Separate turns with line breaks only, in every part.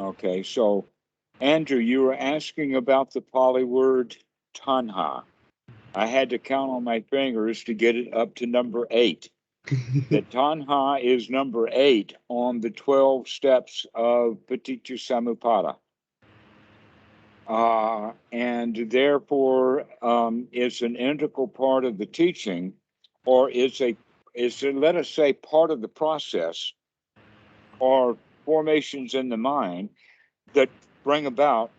Okay, so Andrew, you were asking about the Pali word tanha. I had to count on my fingers to get it up to number 8. That tanha is number 8 on the 12 steps of Paticca and therefore it's an integral part of the teaching, or it's let us say part of the process or formations in the mind that bring about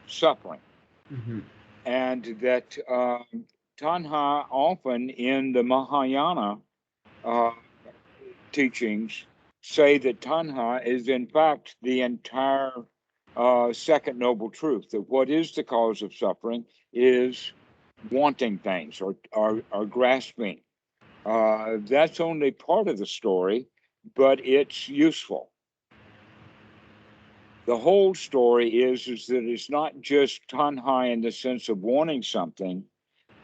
suffering.
Mm-hmm.
And that tanha often in the Mahayana uh, teachings say that tanha is in fact the entire second noble truth, that what is the cause of suffering is wanting things or grasping. That's only part of the story, but it's useful. The whole story is that it's not just tanha in the sense of wanting something,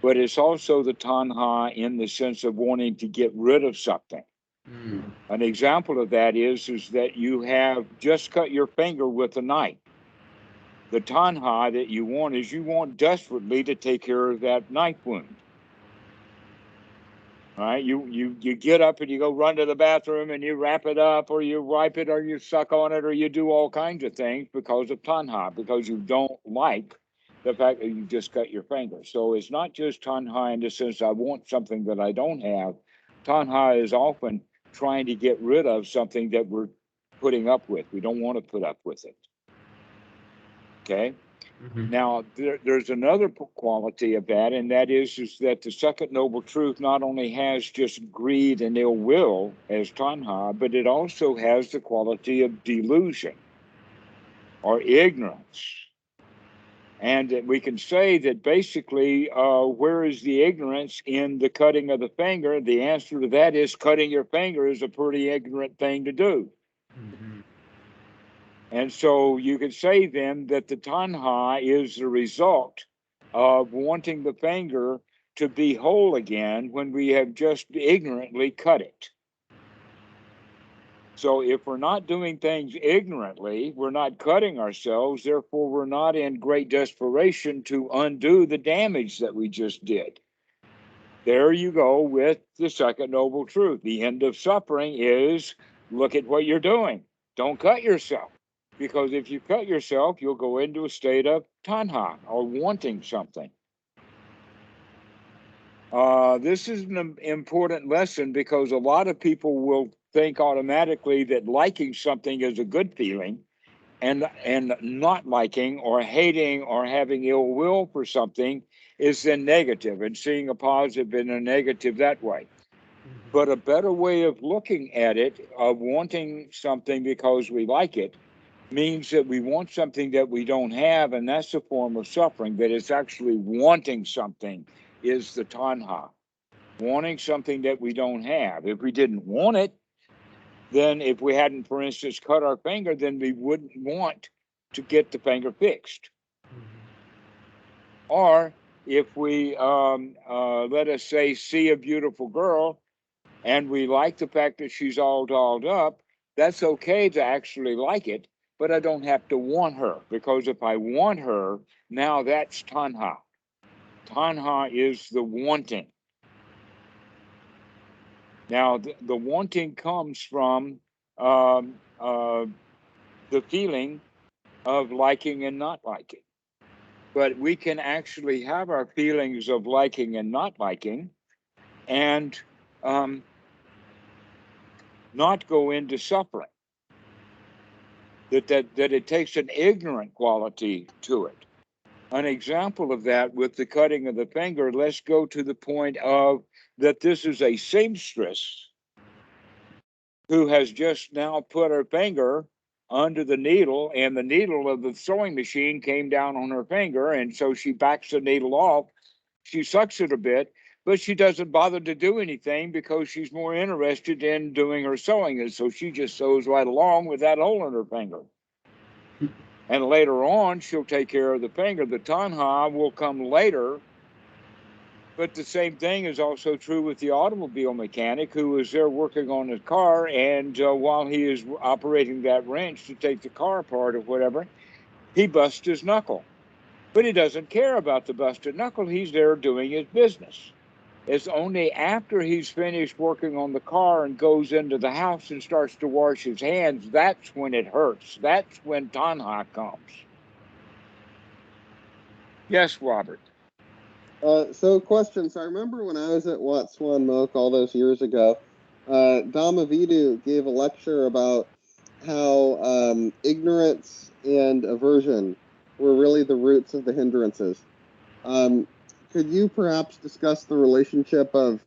but it's also the tanha in the sense of wanting to get rid of something.
Mm.
An example of that is that you have just cut your finger with a knife. The tanha that you want is you want desperately to take care of that knife wound. All right, you get up and you go run to the bathroom and you wrap it up, or you wipe it, or you suck on it, or you do all kinds of things because of tanha, because you don't like the fact that you just cut your finger. So it's not just tanha in the sense I want something that I don't have. Tanha is often trying to get rid of something that we're putting up with. We don't want to put up with it. Okay.
Mm-hmm.
Now, there's another quality of that, and that is that the second noble truth not only has just greed and ill will as tanha, but it also has the quality of delusion or ignorance. And we can say that basically, where is the ignorance in the cutting of the finger? The answer to that is cutting your finger is a pretty ignorant thing to do.
Mm-hmm.
And so you could say then that the tanha is the result of wanting the finger to be whole again when we have just ignorantly cut it. So if we're not doing things ignorantly, we're not cutting ourselves, therefore we're not in great desperation to undo the damage that we just did. There you go with the second noble truth. The end of suffering is look at what you're doing. Don't cut yourself. Because if you cut yourself, you'll go into a state of tanha or wanting something. This is an important lesson because a lot of people will think automatically that liking something is a good feeling, and not liking or hating or having ill will for something is then negative, and seeing a positive and a negative that way. But a better way of looking at it, of wanting something because we like it, means that we want something that we don't have, and that's a form of suffering. That it's actually wanting something is the tanha, wanting something that we don't have. If we didn't want it, then if we hadn't, for instance, cut our finger, then we wouldn't want to get the finger fixed. Or if we, let us say, see a beautiful girl and we like the fact that she's all dolled up, that's okay to actually like it, but I don't have to want her, because if I want her, now that's tanha. Tanha is the wanting. Now, the wanting comes from um, uh, the feeling of liking and not liking. But we can actually have our feelings of liking and not liking and um, not go into suffering. That it takes an ignorant quality to it. An example of that with the cutting of the finger, let's go to the point of that this is a seamstress who has just now put her finger under the needle, and the needle of the sewing machine came down on her finger, and so she backs the needle off. She sucks it a bit, but she doesn't bother to do anything because she's more interested in doing her sewing, and so she just sews right along with that hole in her finger. And later on, she'll take care of the finger. The tanha will come later But the same thing is also true with the automobile mechanic who was there working on his car, and while he is operating that wrench to take the car apart or whatever, he busts his knuckle. But he doesn't care about the busted knuckle. He's there doing his business. It's only after he's finished working on the car and goes into the house and starts to wash his hands, that's when it hurts. That's when tanha comes. Yes, Robert.
So question. So I remember when I was at Wat Suan Mokkh all those years ago, Dhamma Vidu gave a lecture about how ignorance and aversion were really the roots of the hindrances. Could you perhaps discuss the relationship of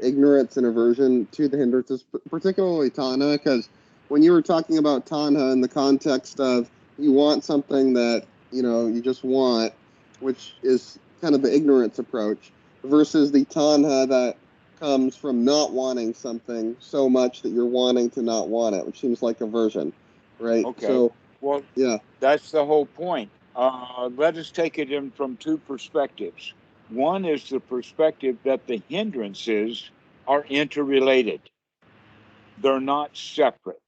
ignorance and aversion to the hindrances, particularly tanha? Because when you were talking about tanha in the context of you want something that you just want, which is kind of the ignorance approach, versus the tanha that comes from not wanting something so much that you're wanting to not want it, which seems like aversion, right?
Okay.
So,
well,
yeah,
that's the whole point. Let us take it in from two perspectives. One is the perspective that the hindrances are interrelated. They're not separate.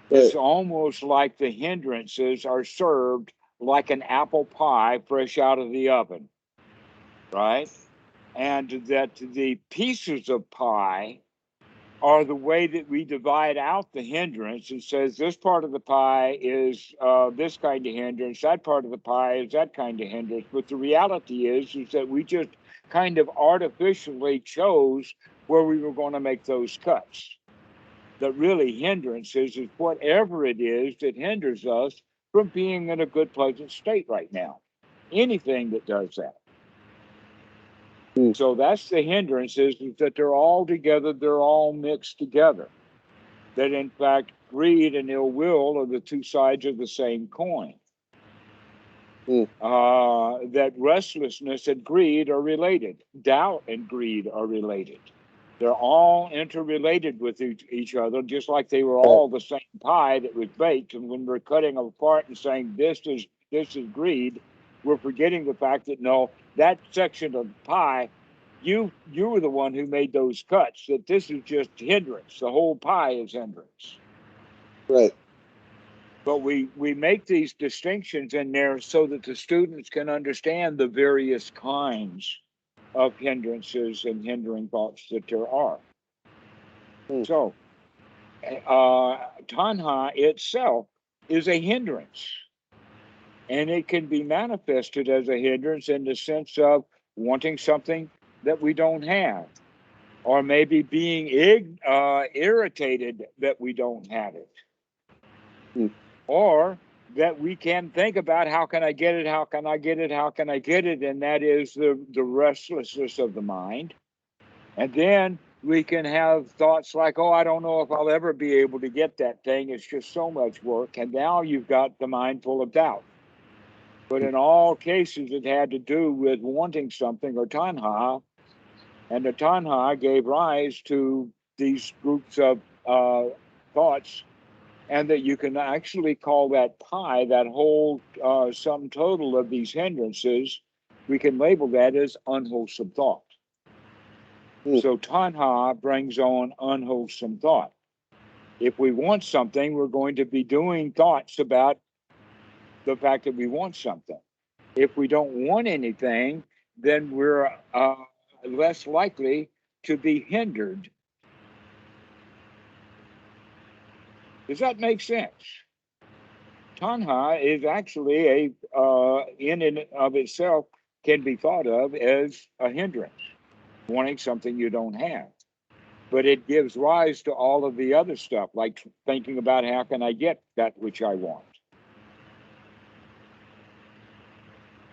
It's almost like the hindrances are served like an apple pie fresh out of the oven, right? And that the pieces of pie are the way that we divide out the hindrance and says this part of the pie is this kind of hindrance, that part of the pie is that kind of hindrance. But the reality is that we just kind of artificially chose where we were going to make those cuts. That really hindrances is whatever it is that hinders us from being in a good, pleasant state right now. Anything that does that. So that's the hindrances, is that they're all together, they're all mixed together. That in fact, greed and ill will are the two sides of the same coin. That restlessness and greed are related. Doubt and greed are related. They're all interrelated with each other, just like they were all the same pie that was baked. And when we're cutting them apart and saying this is greed, we're forgetting the fact that no, that section of the pie, you were the one who made those cuts. That this is just hindrance. The whole pie is hindrance.
Right.
But we make these distinctions in there so that the students can understand the various kinds of hindrances and hindering thoughts that there are. So, tanha itself is a hindrance, and it can be manifested as a hindrance in the sense of wanting something that we don't have, or maybe being irritated that we don't have it, or that we can think about how can I get it, how can I get it, how can I get it, and that is the restlessness of the mind. And then we can have thoughts like, oh, I don't know if I'll ever be able to get that thing. It's just so much work. And now you've got the mind full of doubt. But in all cases, it had to do with wanting something or tanha. And the tanha gave rise to these groups of thoughts. And that you can actually call that pie, that whole sum total of these hindrances, we can label that as unwholesome thought. So tanha brings on unwholesome thought. If we want something, we're going to be doing thoughts about the fact that we want something. If we don't want anything, then we're less likely to be hindered. Does that make sense? Tanha is actually in and of itself, can be thought of as a hindrance, wanting something you don't have. But it gives rise to all of the other stuff, like thinking about how can I get that which I want.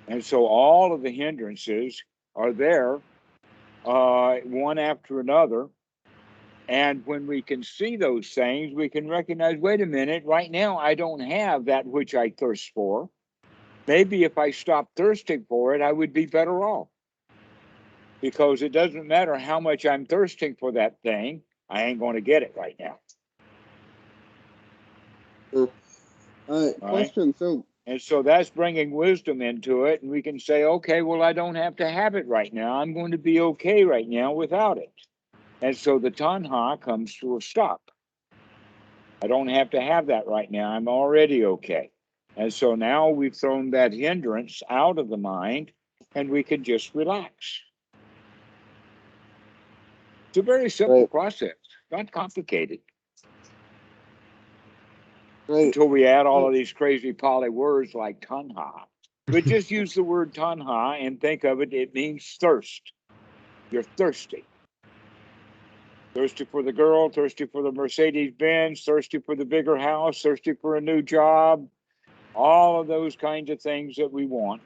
And so all of the hindrances are there, one after another. And when we can see those things, we can recognize, wait a minute, right now I don't have that which I thirst for. Maybe if I stopped thirsting for it, I would be better off. Because it doesn't matter how much I'm thirsting for that thing, I ain't going to get it right now.
Question. So
And so that's bringing wisdom into it. And we can say, okay, well, I don't have to have it right now. I'm going to be okay right now without it. And so the tanha comes to a stop. I don't have to have that right now. I'm already okay. And so now we've thrown that hindrance out of the mind and we can just relax. It's a very simple process, not complicated. Until we add all of these crazy Pali words like tanha. But just use the word tanha and think of it, it means thirst. You're thirsty. Thirsty for the girl, thirsty for the Mercedes Benz, thirsty for the bigger house, thirsty for a new job. All of those kinds of things that we want.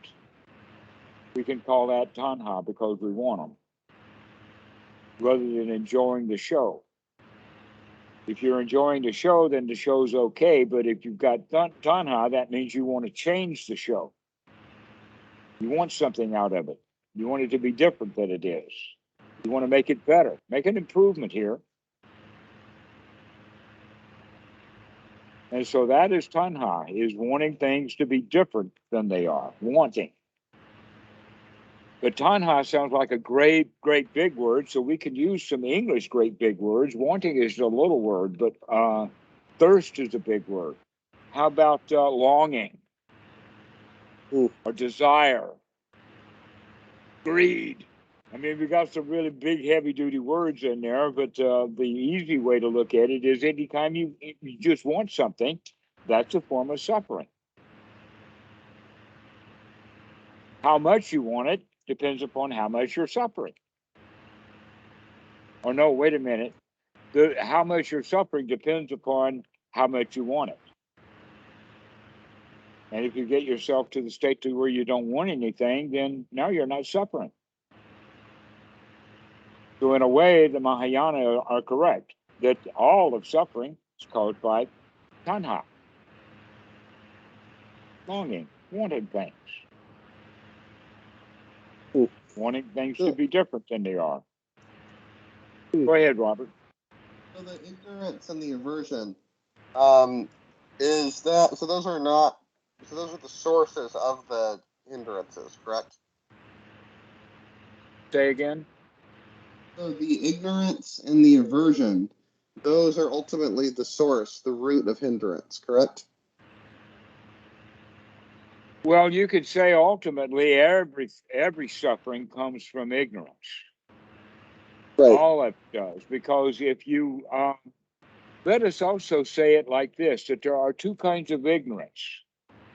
We can call that tanha because we want them, rather than enjoying the show. If you're enjoying the show, then the show's okay. But if you've got tanha, that means you want to change the show. You want something out of it. You want it to be different than it is. You want to make it better. Make an improvement here. And so that is tanha, is wanting things to be different than they are. Wanting. But tanha sounds like a great big word, so we can use some English great big words. Wanting is a little word, but thirst is a big word. How about longing? Or desire? Greed? I mean, we got some really big, heavy-duty words in there, but the easy way to look at it is anytime you just want something, that's a form of suffering. How much you want it depends upon how much you're suffering. Oh, no, wait a minute. How much you're suffering depends upon how much you want it. And if you get yourself to the state to where you don't want anything, then now you're not suffering. So in a way, the Mahayana are correct that all of suffering is caused by tanha, longing, wanting things. Wanting things to be different than they are. Go ahead, Robert.
So the ignorance and the aversion, is that, so those are the sources of the hindrances, correct?
Say again?
So the ignorance and the aversion, those are ultimately the source, the root of hindrance, correct?
Well, you could say ultimately every suffering comes from ignorance. Right. All of it does, because if you let us also say it like this, that there are two kinds of ignorance.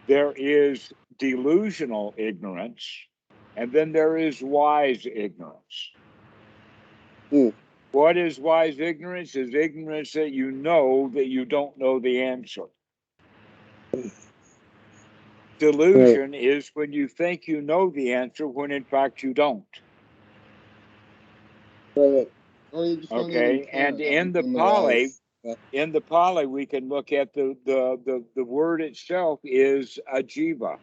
There is delusional ignorance, and then there is wise ignorance. What is wise ignorance? Is ignorance that you know that you don't know the answer. Delusion is when you think you know the answer when in fact you don't. Okay, and in the Pali, we can look at the word itself is ajiva.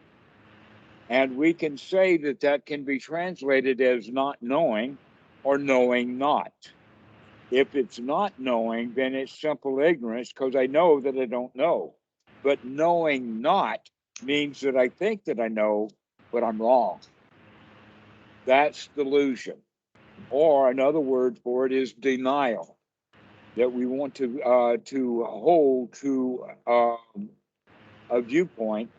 And we can say that can be translated as not knowing or knowing not. If it's not knowing, then it's simple ignorance because I know that I don't know. But knowing not means that I think that I know, but I'm wrong. That's delusion. Or another word for it is denial, that we want to hold to a viewpoint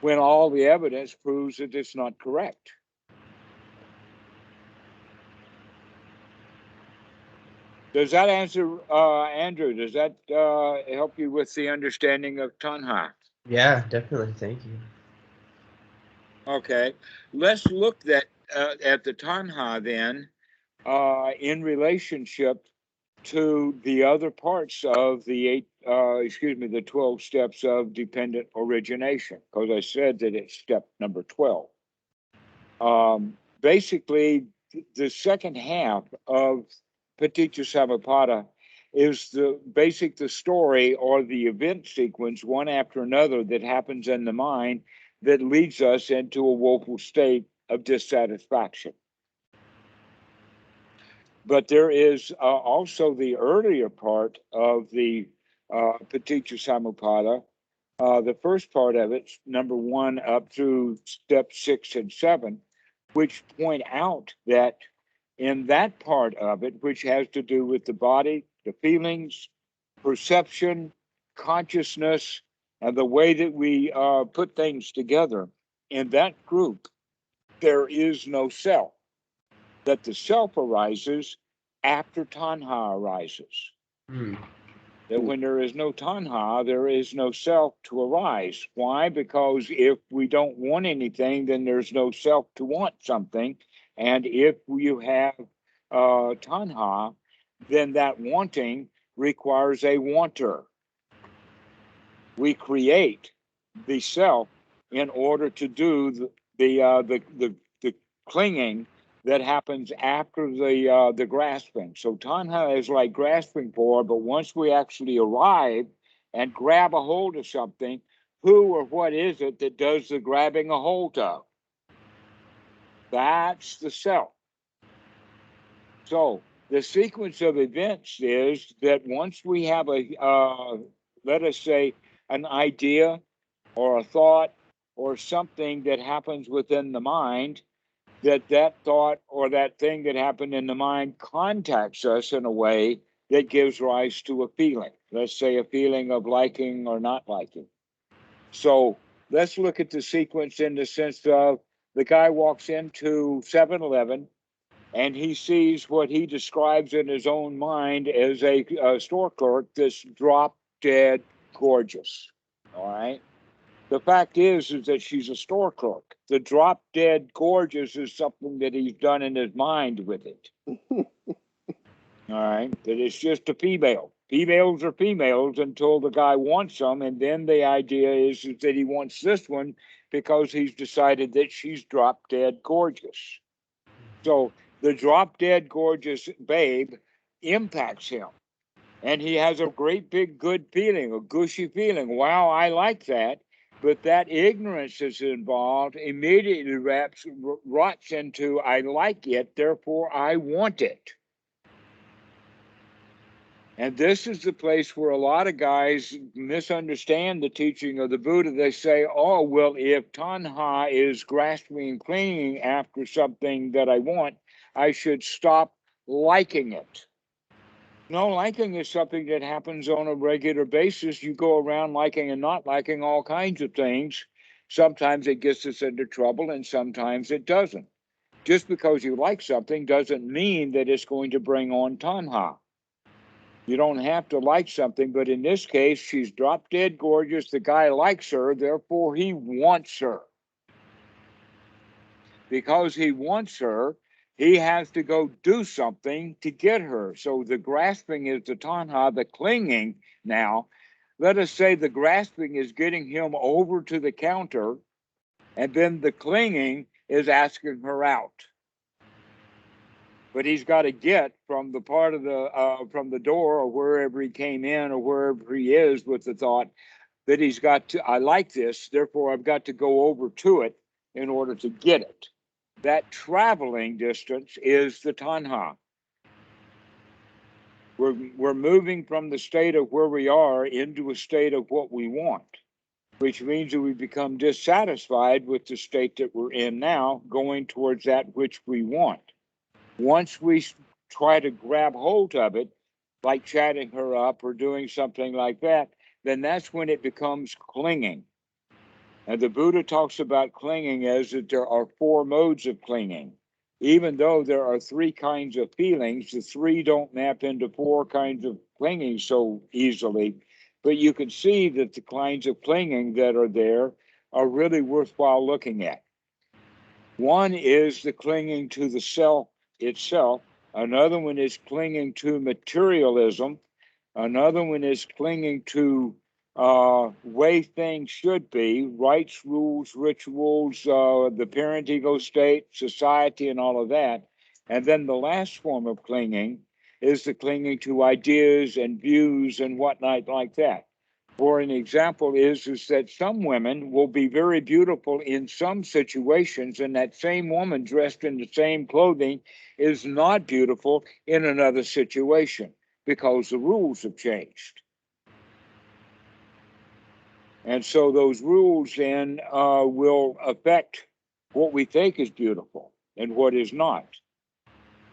when all the evidence proves that it's not correct. Does that answer, Andrew? Does that help you with the understanding of tanha?
Yeah, definitely. Thank you.
Okay, let's look at the tanha then in relationship to the other parts of the 12 steps of dependent origination, because I said that it's step number 12. Basically, the second half of Paticca is the story or the event sequence, one after another, that happens in the mind that leads us into a woeful state of dissatisfaction. But there is also the earlier part of the Paticca the first part of it, number 1 up through step 6 and 7, which point out that in that part of it, which has to do with the body, the feelings, perception, consciousness, and the way that we put things together, in that group, there is no self. That the self arises after tanha arises. That when there is no tanha, there is no self to arise. Why? Because if we don't want anything, then there's no self to want something. And if you have tanha, then that wanting requires a wanter. We create the self in order to do the clinging that happens after the grasping. So tanha is like grasping for, but once we actually arrive and grab a hold of something, who or what is it that does the grabbing a hold of? That's the self. So the sequence of events is that once we have let us say, an idea or a thought or something that happens within the mind, that thought or that thing that happened in the mind contacts us in a way that gives rise to a feeling. Let's say a feeling of liking or not liking. So let's look at the sequence in the sense of the guy walks into 7-Eleven and he sees what he describes in his own mind as a store clerk that's drop dead gorgeous. All right. The fact is that she's a store clerk. The drop dead gorgeous is something that he's done in his mind with it. All right. That it's just a female. Females are females until the guy wants them. And then the idea is that he wants this one because he's decided that she's drop dead gorgeous. So the drop dead gorgeous babe impacts him. And he has a great big good feeling, a gushy feeling. Wow, I like that. But that ignorance that's involved immediately rots into, I like it, therefore I want it. And this is the place where a lot of guys misunderstand the teaching of the Buddha. They say, oh, well, if tanha is grasping and clinging after something that I want, I should stop liking it. No, liking is something that happens on a regular basis. You go around liking and not liking all kinds of things. Sometimes it gets us into trouble and sometimes it doesn't. Just because you like something doesn't mean that it's going to bring on tanha. You don't have to like something, but in this case, she's drop dead gorgeous. The guy likes her, therefore he wants her. Because he wants her, he has to go do something to get her. So the grasping is the tanha, the clinging now. Let us say the grasping is getting him over to the counter, and then the clinging is asking her out. But he's got to get from the part of from the door or wherever he came in or wherever he is with the thought that he's got to, I like this, therefore I've got to go over to it in order to get it. That traveling distance is the tanha. We're moving from the state of where we are into a state of what we want, which means that we become dissatisfied with the state that we're in now, going towards that which we want. Once we try to grab hold of it, like chatting her up or doing something like that, then that's when it becomes clinging. And the Buddha talks about clinging as that there are 4 modes of clinging. Even though there are 3 kinds of feelings, the 3 don't map into 4 kinds of clinging so easily. But you can see that the kinds of clinging that are there are really worthwhile looking at. One is the clinging to the self itself. Another one is clinging to materialism. Another one is clinging to way things should be, rights, rules, rituals, the parent ego state, society, and all of that. And then the last form of clinging is the clinging to ideas and views and whatnot like that. For an example is that some women will be very beautiful in some situations, and that same woman dressed in the same clothing is not beautiful in another situation because the rules have changed. And so those rules then will affect what we think is beautiful and what is not.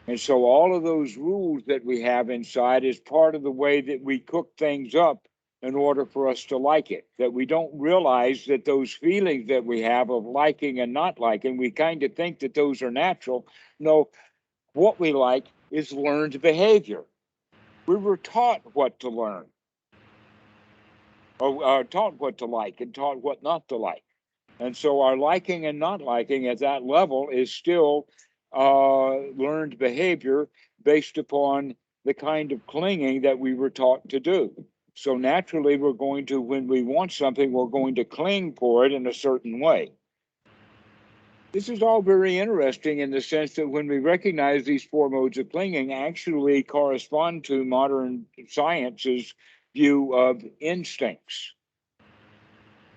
And so all of those rules that we have inside is part of the way that we cook things up in order for us to like it. That we don't realize that those feelings that we have of liking and not liking, we kind of think that those are natural. No, what we like is learned behavior. We were taught what to learn, or taught what to like and taught what not to like. And so our liking and not liking at that level is still learned behavior based upon the kind of clinging that we were taught to do. So naturally, we're going to, when we want something, we're going to cling for it in a certain way. This is all very interesting in the sense that when we recognize these four modes of clinging actually correspond to modern science's view of instincts,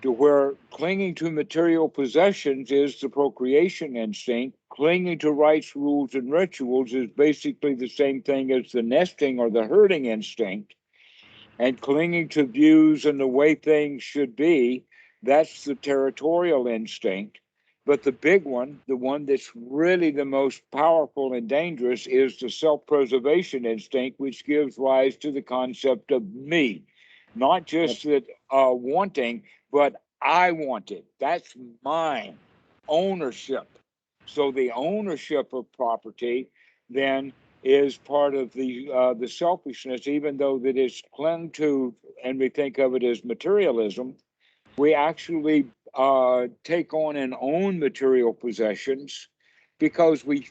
to where clinging to material possessions is the procreation instinct, clinging to rites, rules, and rituals is basically the same thing as the nesting or the herding instinct, and clinging to views and the way things should be, that's the territorial instinct. But the big one, the one that's really the most powerful and dangerous, is the self-preservation instinct, which gives rise to the concept of me. Not just that wanting, but I want it. That's mine. Ownership. So the ownership of property then is part of the selfishness, even though that is clung to, and we think of it as materialism. We actually take on and own material possessions because we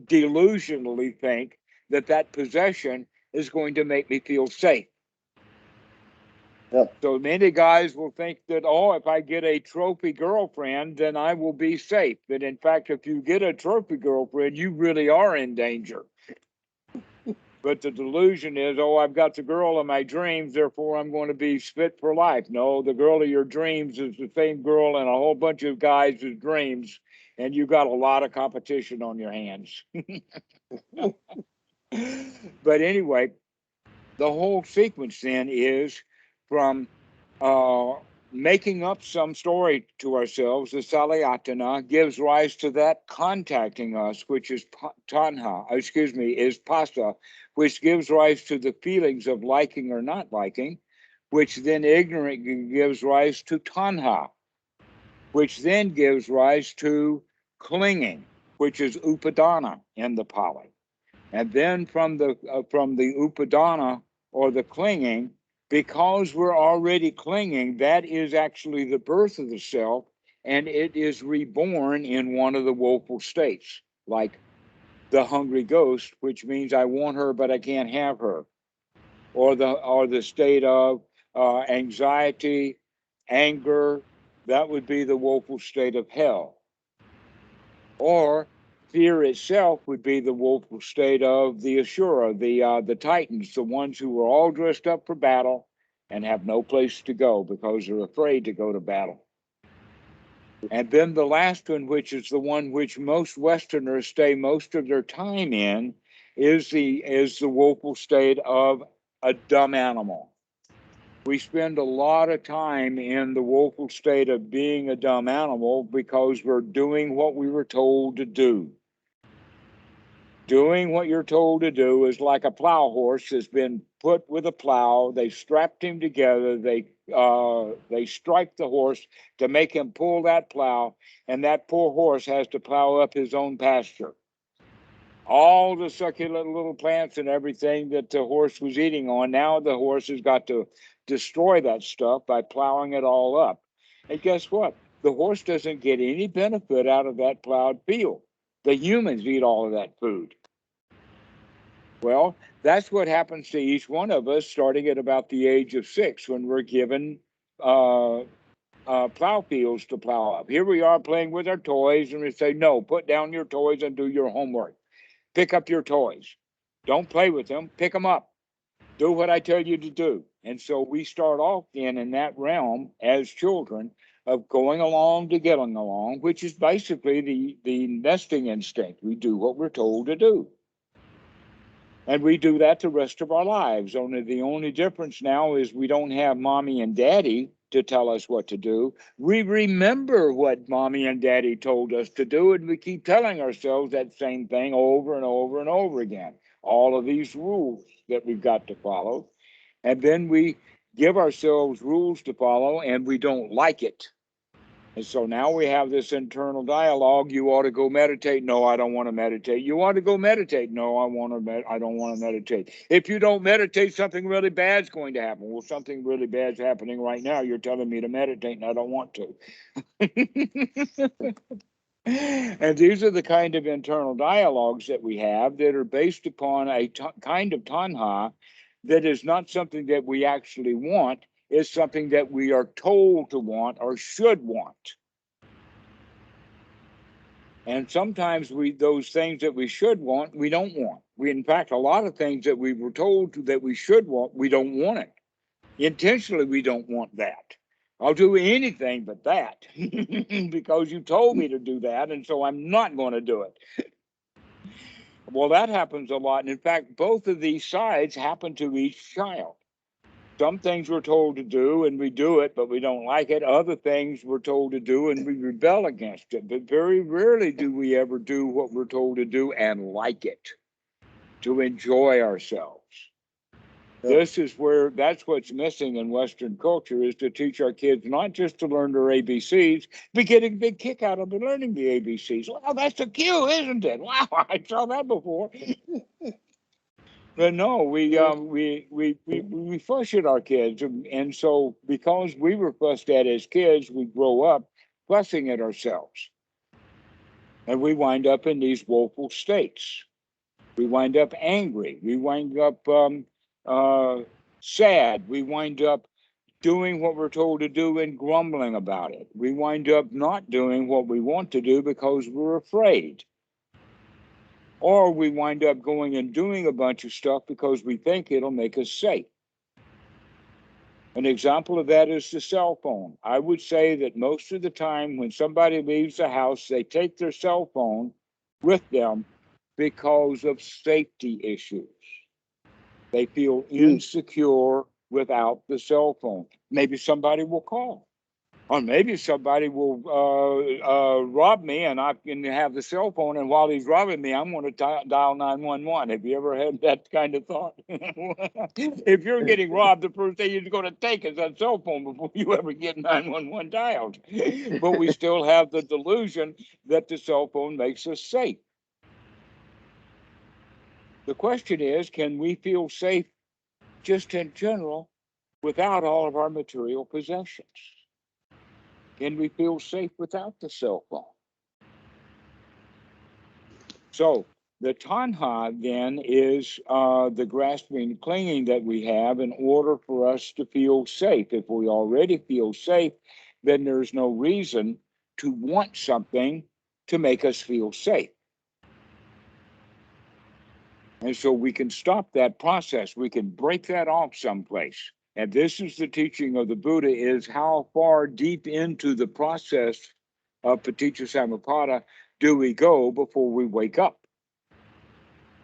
delusionally think that that possession is going to make me feel safe.
Yep.
So many guys will think that, oh, if I get a trophy girlfriend, then I will be safe. But in fact, if you get a trophy girlfriend, you really are in danger. But the delusion is, oh, I've got the girl of my dreams, therefore I'm going to be fit for life. No, the girl of your dreams is the same girl in a whole bunch of guys' dreams, and you've got a lot of competition on your hands. But anyway, the whole sequence then is from making up some story to ourselves. The Salayatana gives rise to that contacting us, which is is pasa, which gives rise to the feelings of liking or not liking, which then ignorant gives rise to tanha, which then gives rise to clinging, which is upadana in the Pali. And then from the upadana, or the clinging, because we're already clinging, that is actually the birth of the self, and it is reborn in one of the woeful states, like the hungry ghost, which means I want her but I can't have her, or the state of anxiety, anger. That would be the woeful state of hell. Or fear itself would be the woeful state of the Asura, the Titans, the ones who are all dressed up for battle and have no place to go because they're afraid to go to battle. And then the last one, which is the one which most Westerners stay most of their time in, is the woeful state of a dumb animal. We spend a lot of time in the woeful state of being a dumb animal because we're doing what we were told to do. Doing what you're told to do is like a plow horse has been put with a plow. They strapped him together. They strike the horse to make him pull that plow, and that poor horse has to plow up his own pasture. All the succulent little plants and everything that the horse was eating on, now the horse has got to destroy that stuff by plowing it all up. And guess what? The horse doesn't get any benefit out of that plowed field. The humans eat all of that food. Well, that's what happens to each one of us starting at about the age of 6 when we're given plow fields to plow up. Here we are playing with our toys, and we say, no, put down your toys and do your homework. Pick up your toys. Don't play with them. Pick them up. Do what I tell you to do. And so we start off in that realm as children of going along to getting along, which is basically the nesting instinct. We do what we're told to do. And we do that the rest of our lives. Only the only difference now is we don't have mommy and daddy to tell us what to do. We remember what mommy and daddy told us to do, and we keep telling ourselves that same thing over and over and over again. All of these rules that we've got to follow. And then we give ourselves rules to follow, and we don't like it. And so now we have this internal dialogue. You ought to go meditate. No, I don't want to meditate. You want to go meditate. No, I don't want to meditate. If you don't meditate, something really bad's going to happen. Well, something really bad's happening right now. You're telling me to meditate, and I don't want to. And these are the kind of internal dialogues that we have that are based upon a kind of tanha that is not something that we actually want. Is something that we are told to want or should want. And sometimes those things that we should want, we don't want. In fact, a lot of things that we were told that we should want, we don't want it. Intentionally, we don't want that. I'll do anything but that because you told me to do that, and so I'm not going to do it. Well, that happens a lot. And in fact, both of these sides happen to each child. Some things we're told to do and we do it, but we don't like it. Other things we're told to do and we rebel against it. But very rarely do we ever do what we're told to do and like it, to enjoy ourselves. Yeah. That's what's missing in Western culture, is to teach our kids not just to learn their ABCs, but get a big kick out of learning the ABCs. Wow, that's a cue, isn't it? Wow, I saw that before. But no, we fuss at our kids, and so because we were fussed at as kids, we grow up fussing at ourselves, and we wind up in these woeful states. We wind up angry. We wind up sad. We wind up doing what we're told to do and grumbling about it. We wind up not doing what we want to do because we're afraid. Or we wind up going and doing a bunch of stuff because we think it'll make us safe. An example of that is the cell phone. I would say that most of the time when somebody leaves the house, they take their cell phone with them because of safety issues. They feel insecure without the cell phone. Maybe somebody will call. Or maybe somebody will rob me, and I can have the cell phone, and while he's robbing me, I'm going to dial 911. Have you ever had that kind of thought? If you're getting robbed, the first thing you're going to take is that cell phone before you ever get 911 dialed. But we still have the delusion that the cell phone makes us safe. The question is, can we feel safe just in general without all of our material possessions? Can we feel safe without the cell phone? So the tanha then is the grasping, clinging that we have in order for us to feel safe. If we already feel safe, then there's no reason to want something to make us feel safe. And so we can stop that process. We can break that off someplace. And this is the teaching of the Buddha, is how far deep into the process of paticca samuppada do we go before we wake up?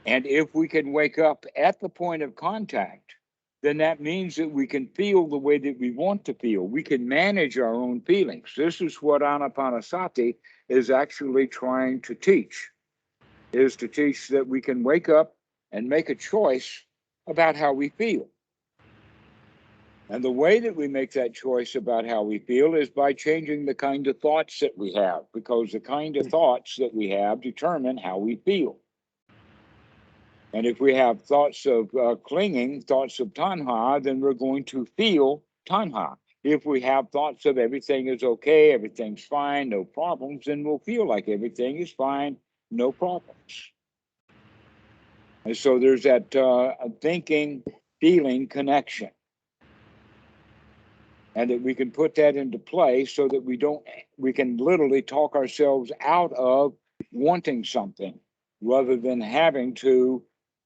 And if we can wake up at the point of contact, then that means that we can feel the way that we want to feel. We can manage our own feelings. This is what Anapanasati is actually trying to teach, is to teach that we can wake up and make a choice about how we feel. And the way that we make that choice about how we feel is by changing the kind of thoughts that we have, because the kind of thoughts that we have determine how we feel. And if we have thoughts of clinging, thoughts of tanha, then we're going to feel tanha. If we have thoughts of everything is okay, everything's fine, no problems, then we'll feel like everything is fine, no problems. And so there's that thinking, feeling connection. And that we can put that into play so that we can literally talk ourselves out of wanting something rather than having to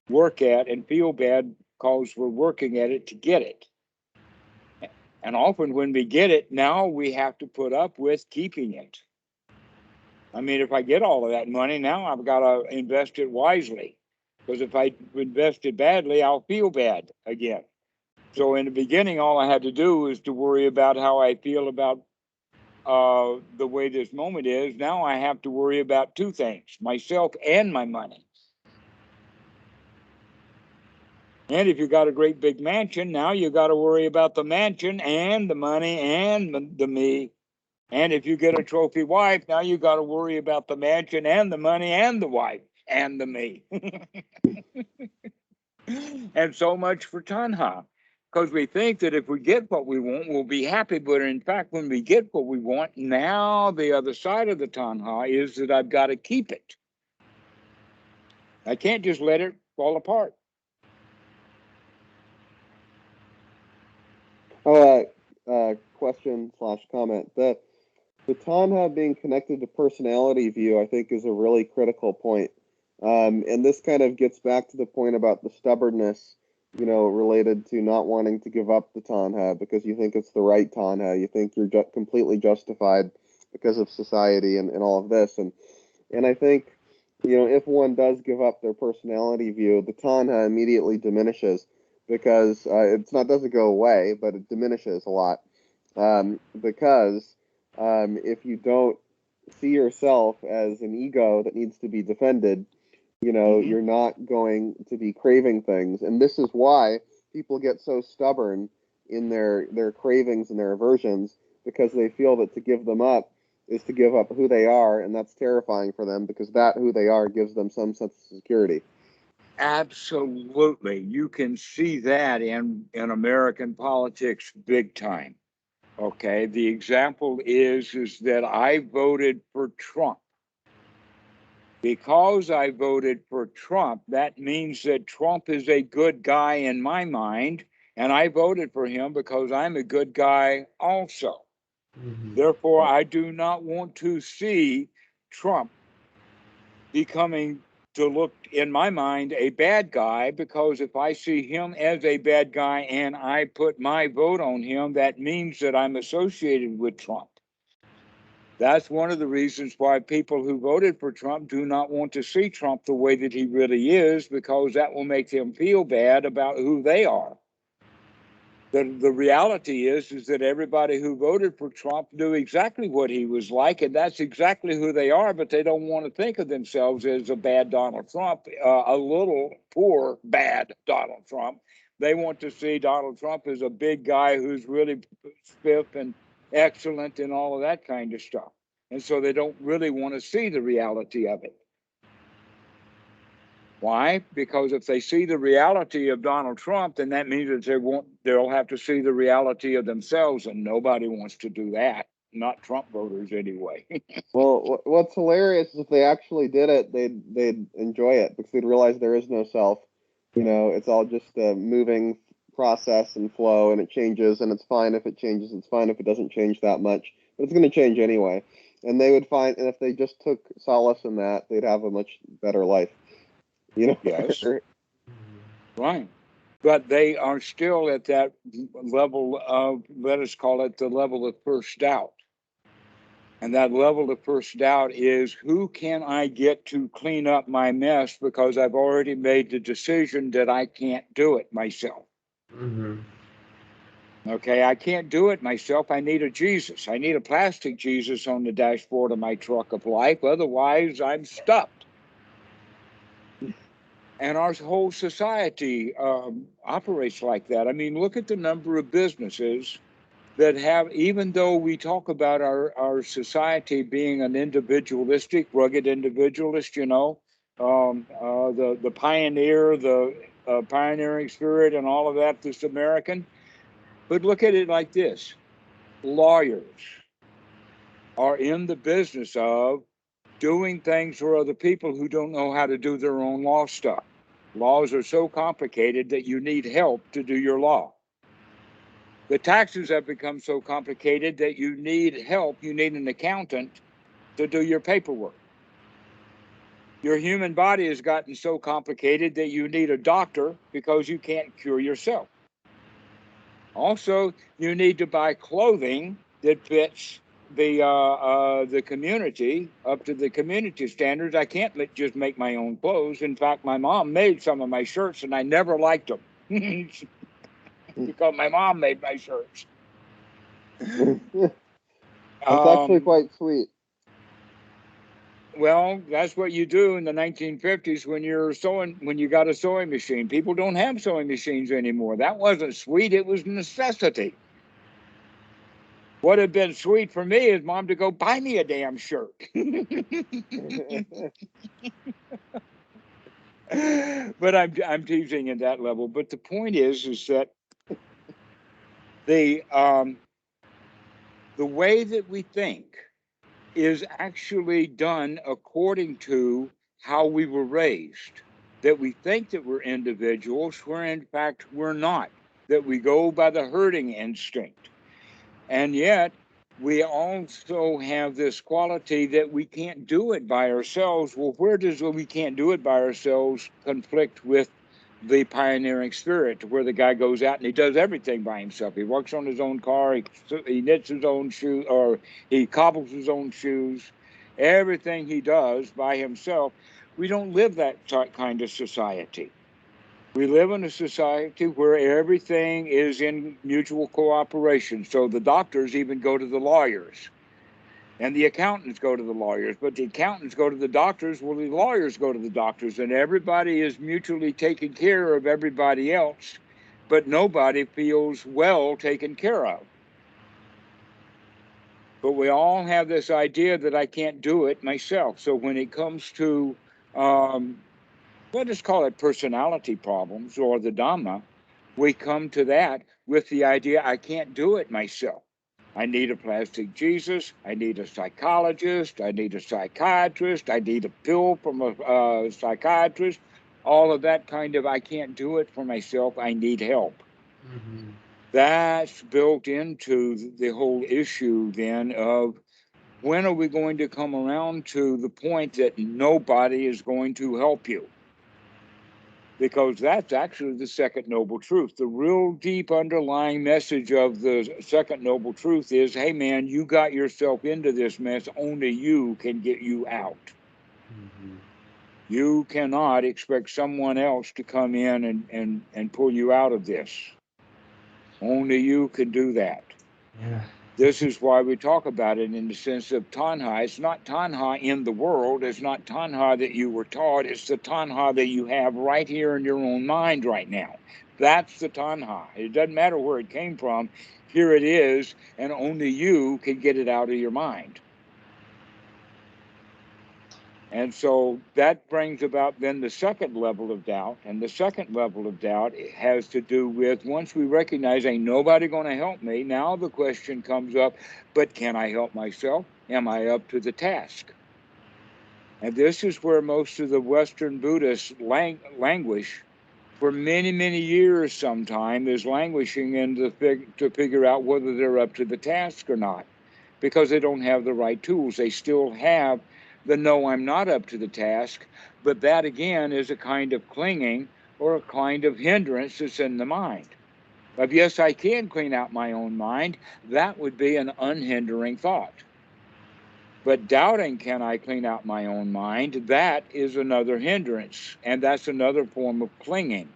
work at and feel bad because we're working at it to get it. And often when we get it, now we have to put up with keeping it. I mean, if I get all of that money, now I've got to invest it wisely. Because if I invested badly, I'll feel bad again. So in the beginning, all I had to do was to worry about how I feel about the way this moment is. Now I have to worry about two things, myself and my money. And if you got a great big mansion, now you got to worry about the mansion and the money and the me. And if you get a trophy wife, now you got to worry about the mansion and the money and the wife and the me. And so much for tanha. Because we think that if we get what we want, we'll be happy. But in fact, when we get what we want, now the other side of the tanha is that I've got to keep it. I can't just let it fall apart.
Question / comment. The tanha being connected to personality view, I think, is a really critical point. And this kind of gets back to the point about the stubbornness, related to not wanting to give up the tanha because you think it's the right tanha. You think you're completely justified because of society and all of this. And I think, if one does give up their personality view, the tanha immediately diminishes because doesn't go away, but it diminishes a lot. Because if you don't see yourself as an ego that needs to be defended, you're not going to be craving things. And this is why people get so stubborn in their cravings and their aversions, because they feel that to give them up is to give up who they are, and that's terrifying for them because that who they are gives them some sense of security.
Absolutely. You can see that in American politics big time. Okay. The example is that I voted for Trump. Because I voted for Trump, that means that Trump is a good guy in my mind, and I voted for him because I'm a good guy also. Therefore, I do not want to see Trump becoming, to look in my mind, a bad guy, because if I see him as a bad guy and I put my vote on him, that means that I'm associated with Trump. That's one of the reasons why people who voted for Trump do not want to see Trump the way that he really is, because that will make them feel bad about who they are. The reality is that everybody who voted for Trump knew exactly what he was like, and that's exactly who they are, but they don't want to think of themselves as a bad Donald Trump, a little poor, bad Donald Trump. They want to see Donald Trump as a big guy who's really spiff and excellent and all of that kind of stuff. And so they don't really want to see the reality of it. Why? Because if they see the reality of Donald Trump, then that means that they'll have to see the reality of themselves, and nobody wants to do that. Not Trump voters, anyway.
Well, what's hilarious is if they actually did it, they'd enjoy it because they'd realize there is no self. It's all just a moving process and flow, and it changes, and it's fine if it changes. It's fine if it doesn't change that much, but it's going to change anyway. And they would find, and if they just took solace in that, they'd have a much better life.
Yes. Right. But they are still at that level of, let us call it the level of first doubt. And that level of first doubt is, who can I get to clean up my mess, because I've already made the decision that I can't do it myself. Okay, I can't do it myself. I need a Jesus. I need a plastic Jesus on the dashboard of my truck of life. Otherwise, I'm stuck. And our whole society operates like that. I mean, look at the number of businesses that have, even though we talk about our society being an individualistic, rugged individualist, the pioneer, the pioneering spirit and all of that, this American. But look at it like this. Lawyers are in the business of doing things for other people who don't know how to do their own law stuff. Laws are so complicated that you need help to do your law. The taxes have become so complicated that you need help. You need an accountant to do your paperwork. Your human body has gotten so complicated that you need a doctor because you can't cure yourself. Also, you need to buy clothing that fits the community up to the community standards. I can't just make my own clothes. In fact, my mom made some of my shirts, and I never liked them because my mom made my shirts.
That's actually quite sweet.
Well, that's what you do in the 1950s when you got a sewing machine. People don't have sewing machines anymore. That wasn't sweet, it was necessity. What had been sweet for me is Mom to go buy me a damn shirt. But I'm teasing at that level. But the point is that the way that we think is actually done according to how we were raised. That we think that we're individuals, where in fact we're not. That we go by the herding instinct. And yet, we also have this quality that we can't do it by ourselves. Well, where does we can't do it by ourselves conflict with the pioneering spirit, where the guy goes out and he does everything by himself? He works on his own car, he knits his own shoes, or he cobbles his own shoes. Everything he does by himself. We don't live that kind of society. We live in a society where everything is in mutual cooperation. So the doctors even go to the lawyers, and the accountants go to the lawyers, but the accountants go to the doctors, well, the lawyers go to the doctors, and everybody is mutually taking care of everybody else, but nobody feels well taken care of. But we all have this idea that I can't do it myself. So when it comes to let us call it personality problems or the Dhamma, we come to that with the idea I can't do it myself. I need a plastic Jesus. I need a psychologist. I need a psychiatrist. I need a pill from a psychiatrist. All of that kind of, I can't do it for myself. I need help. Mm-hmm. That's built into the whole issue then of when are we going to come around to the point that nobody is going to help you? Because that's actually the second noble truth. The real deep underlying message of the second noble truth is, hey man, you got yourself into this mess, only you can get you out. Mm-hmm. You cannot expect someone else to come in and pull you out of this. Only you can do that. Yeah. This is why we talk about it in the sense of tanha. It's not tanha in the world. It's not tanha that you were taught. It's the tanha that you have right here in your own mind right now. That's the tanha. It doesn't matter where it came from. Here it is, and only you can get it out of your mind. And so that brings about then the second level of doubt. And the second level of doubt has to do with, once we recognize ain't nobody going to help me, now the question comes up, but can I help myself? Am I up to the task? And this is where most of the Western Buddhists languish for many, many years sometime, is languishing to figure out whether they're up to the task or not, because they don't have the right tools. They still have the no, I'm not up to the task, but that again is a kind of clinging or a kind of hindrance that's in the mind. Of yes, I can clean out my own mind, that would be an unhindering thought. But doubting, can I clean out my own mind, that is another hindrance, and that's another form of clinging,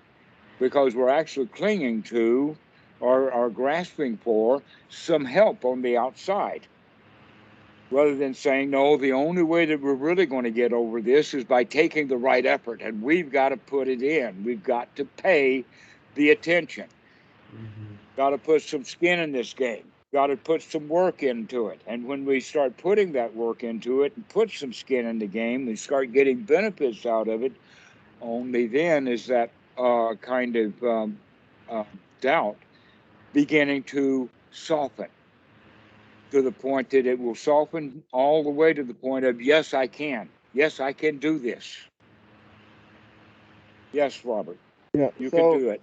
because we're actually clinging to or grasping for some help on the outside, rather than saying, no, the only way that we're really going to get over this is by taking the right effort, and we've got to put it in. We've got to pay the attention. Mm-hmm. Got to put some skin in this game. Got to put some work into it. And when we start putting that work into it and put some skin in the game, we start getting benefits out of it. Only then is that kind of doubt beginning to soften, to the point that it will soften all the way to the point of, yes, I can. Yes, I can do this. Yes, Robert.
Yeah,
you can do
it.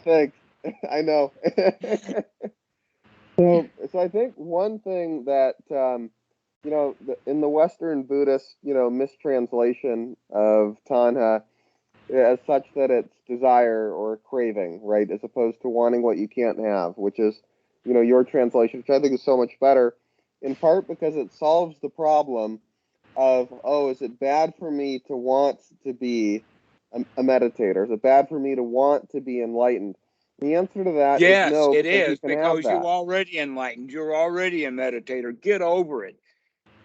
Thanks. I know. So I think one thing that, in the Western Buddhist, mistranslation of tanha, as such that it's desire or craving, right, as opposed to wanting what you can't have, which is, your translation, which I think is so much better. in part because it solves the problem of, oh, is it bad for me to want to be a meditator? Is it bad for me to want to be enlightened? The answer to that is
Yes,
no,
it
because you
is,
can have
because you're
that.
already enlightened. You're already a meditator. Get over it.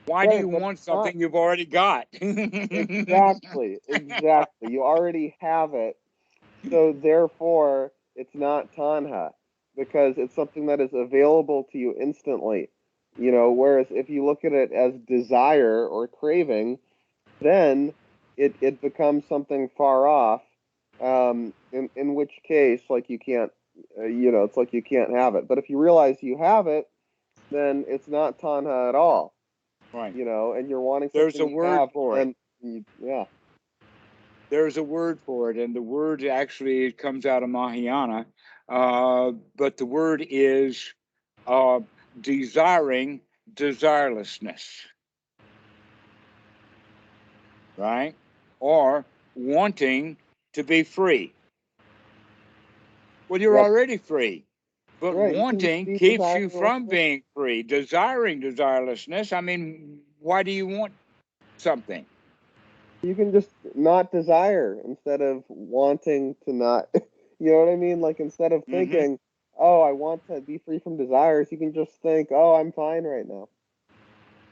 Why do
Right,
you
but
want
it's not
something you've already got?
exactly. You already have it. So therefore, it's not tanha because it's something that is available to you instantly. Whereas if you look at it as desire or craving, then it becomes something far off. In which case, like you can't, it's like you can't have it. But if you realize you have it, then it's not tanha at all.
Right.
And you're wanting
There's
something
a
you
word
have,
for it.
and yeah.
There's a word for it, and the word actually it comes out of Mahayana, but the word is desiring desirelessness, right? Or wanting to be free. Well, you're
Yep.
already free, but
Right. You can just
wanting
be
keeps you from
desireless.
being free. Desiring desirelessness, I mean, why do you want something?
You can just not desire instead of wanting to not. You know what I mean? Like instead of
Mm-hmm.
thinking, "Oh, I want to be free from desires," you can just think, "Oh, I'm fine right now."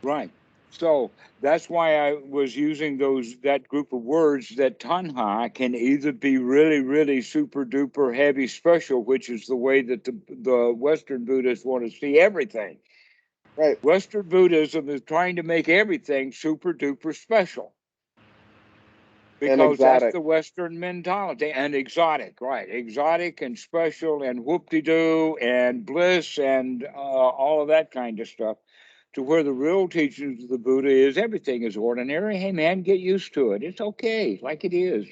Right. So that's why I was using that group of words that tanha can either be really, really super duper heavy special, which is the way that the Western Buddhists want to see everything.
Right.
Western Buddhism is trying to make everything super duper special
And
because that's
exotic.
the Western mentality, and exotic, right? Exotic and special and whoop-de-doo and bliss and all of that kind of stuff. To where the real teachings of the Buddha is everything is ordinary. Hey man, get used to it. It's okay, like it is.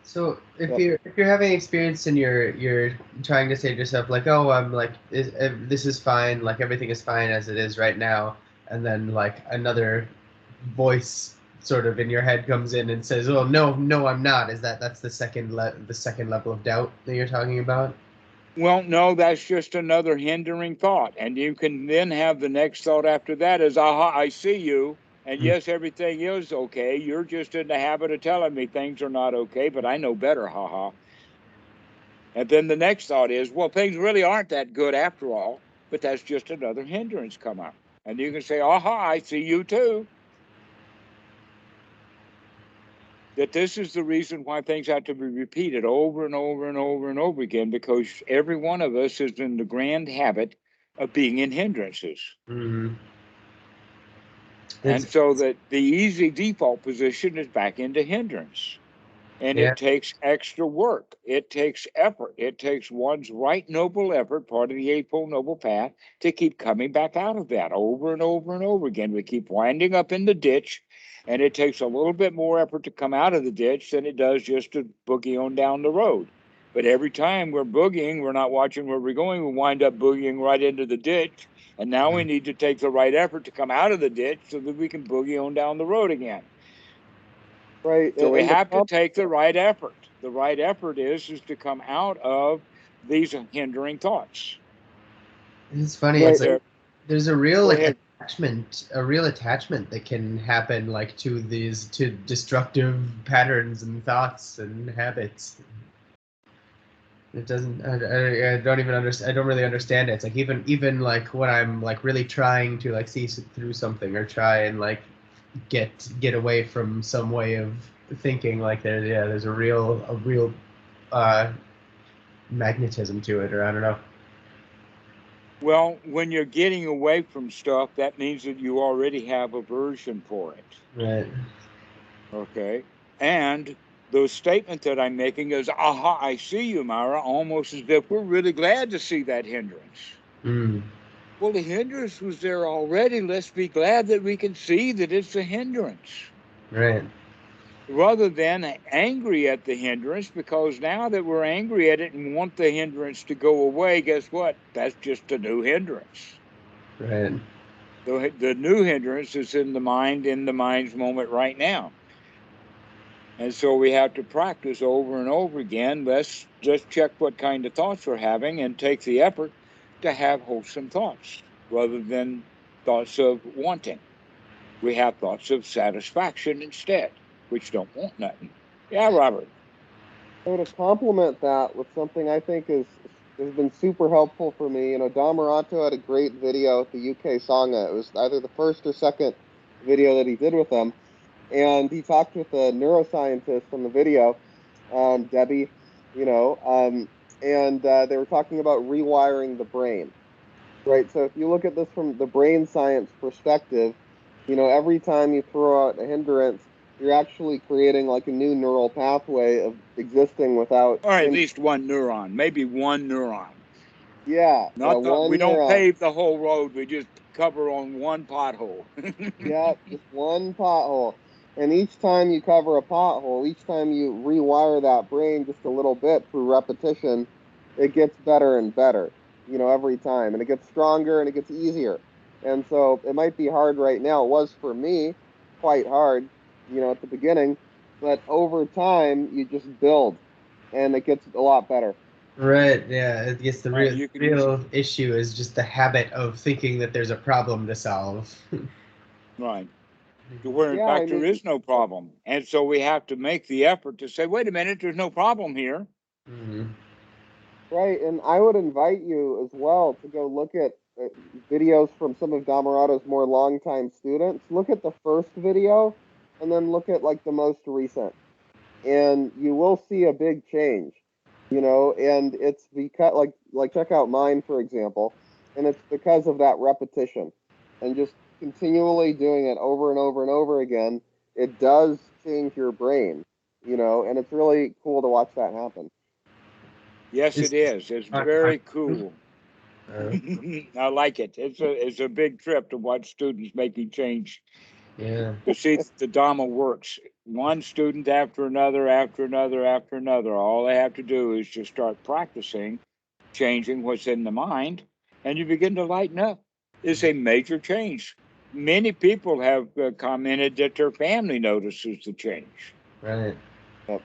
So
Yep.
if you're having experience and you're trying to say to yourself like, oh, I'm like this is fine, like everything is fine as it is right now, and then like another voice sort of in your head comes in and says, oh no I'm not. That's the second level of doubt that you're talking about?
Well, no, that's just another hindering thought. And you can then have the next thought after that is, aha, I see you. And
Mm.
yes, everything is okay. You're just in the habit of telling me things are not okay, but I know better, haha. And then the next thought is, well, things really aren't that good after all, but that's just another hindrance come up. And you can say, aha, I see you too. That this is the reason why things have to be repeated over and over and over and over again, because every one of us is in the grand habit of being in hindrances.
Mm.
And so that the easy default position is back into hindrance. And
Yeah.
it takes extra work. It takes effort. It takes one's right noble effort, part of the Eightfold Noble Path, to keep coming back out of that over and over and over again. We keep winding up in the ditch, and it takes a little bit more effort to come out of the ditch than it does just to boogie on down the road. But every time we're boogieing, we're not watching where we're going. We wind up boogieing right into the ditch. And now we need to take the right effort to come out of the ditch so that we can boogie on down the road again.
Right.
So we
And the
have to
problem.
take the right effort. The right effort is to come out of these hindering thoughts.
It's funny.
Right.
It's like there's a real
Go
like
ahead.
attachment that can happen like to destructive patterns and thoughts and habits. It doesn't. I don't even understand. I don't really understand it. It's like even like when I'm like really trying to like see through something or try and like get away from some way of thinking. Like there's a real magnetism to it, or I don't know.
Well, when you're getting away from stuff, that means that you already have aversion for it.
Right.
Okay. And the statement that I'm making is, aha, I see you, Myra, almost as if we're really glad to see that hindrance.
Mm.
Well, the hindrance was there already. Let's be glad that we can see that it's a hindrance,
Right.
rather than angry at the hindrance, because now that we're angry at it and want the hindrance to go away, guess what? That's just a new hindrance.
Right.
The new hindrance is in the mind's moment right now. And so we have to practice over and over again. Let's just check what kind of thoughts we're having and take the effort to have wholesome thoughts rather than thoughts of wanting. We have thoughts of satisfaction instead, which don't want nothing. Yeah, Robert.
So to complement that with something I think has been super helpful for me, Dhammarato had a great video at the UK Sangha. It was either the first or second video that he did with them, and he talked with a neuroscientist on the video, Debbie, and they were talking about rewiring the brain, right? So if you look at this from the brain science perspective, every time you throw out a hindrance, you're actually creating like a new neural pathway of existing without.
Or at least one neuron, maybe one neuron.
Yeah,
We don't
neuron.
pave the whole road. We just cover on one pothole.
Yeah, just one pothole. And each time you cover a pothole, each time you rewire that brain just a little bit through repetition, it gets better and better, every time. And it gets stronger and it gets easier. And so it might be hard right now. It was for me quite hard, at the beginning. But over time, you just build and it gets a lot better.
Right, yeah. I guess the
Right,
real issue is just the habit of thinking that there's a problem to solve.
Right. Where in fact there is no problem. And so we have to make the effort to say, wait a minute, there's no problem here.
Mm-hmm.
Right, and I would invite you as well to go look at videos from some of Dhammarato's more longtime students. Look at the first video and then look at like the most recent. And you will see a big change, and it's because like check out mine, for example, and it's because of that repetition and just continually doing it over and over and over again. It does change your brain, and it's really cool to watch that happen.
Yes, it is. It's very cool. I like it. It's a big trip to watch students making change.
Yeah.
To see the Dhamma works. One student after another, after another, after another. All they have to do is just start practicing, changing what's in the mind, and you begin to lighten up. It's a major change. Many people have commented that their family notices the change.
Right.
Yep.